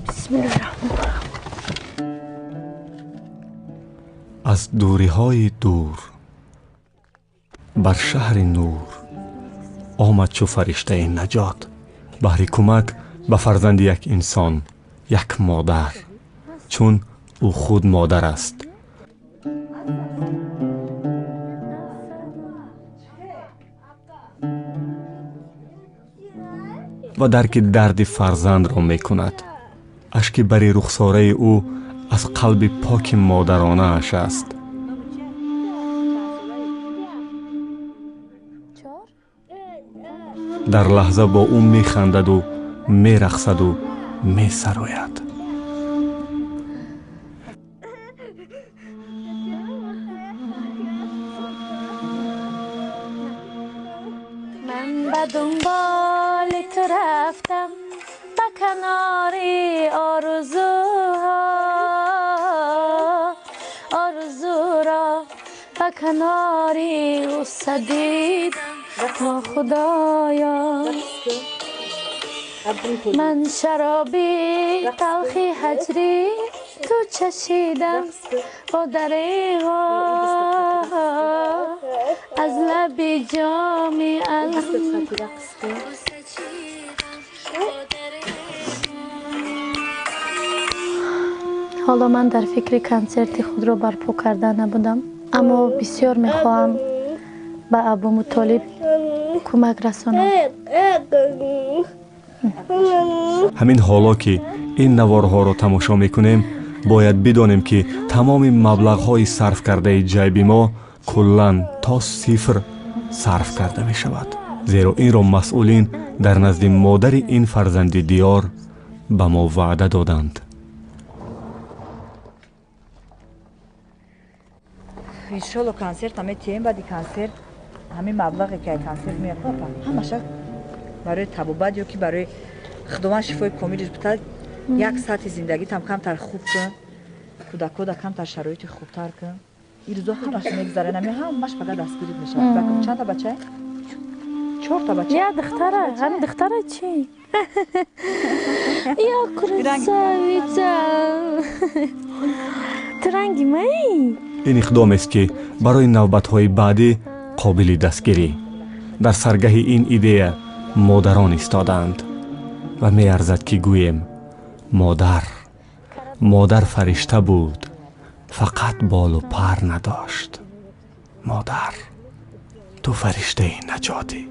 بسم الله الرحمن الرحیم. از دوری‌های دور بر شهر نور آمد چو فرشته نجات، بهر کمک به فرزند یک انسان، یک مادر، چون او خود مادر است. و درک درد فرزند را می کند. اشک بر رخساره او از قلب پاک مادرانه اش است. در لحظه با او می خندد و می رقصد و می سراید. من به دنبال تو رفتم به کنار آرزو را به کنار او سدید ما خدایا. من شرابی تلخی هجری تو چشیدم با دریغا از لب جامی علم. حالا من در فکر کنسرت خود را برپا کرده نبودم، اما بسیار میخواهم به ابو مطالب کمک رسانم. همین حالا که این نوارها را تماشا میکنیم باید بدانیم که تمام مبلغ‌های صرف کرده جیب ما کلاً تا صفر صرف کرده می شود، زیرا این را مسئولین در نزد مادر این فرزند دیار به ما وعده دادند. انشالله کنسرت همه تیم بعدی کنسرت همه مبلغی که کنسرت میاد همش برای تبابت یا که برای خدمت شفای کامل بتاد یک ساعت زندگی تام کمتر خوب کن، کودک‌ها کمتر شرایط خوبتر کن. این روزا همش میگذره، نمی همش فقط دستگیری میشه. بگم چند تا بچه؟ 4 تا بچه. یا دختره، هم دختره چی؟ یا کرساویتا ترنگی می. این اقدام است که برای نوبت‌های بعدی قابل دستگیری در سرگه این ایده مادران استادند و می ارزد که گویم مادر فرشته بود، فقط بال و پر نداشت. مادر تو فرشته نجاتی.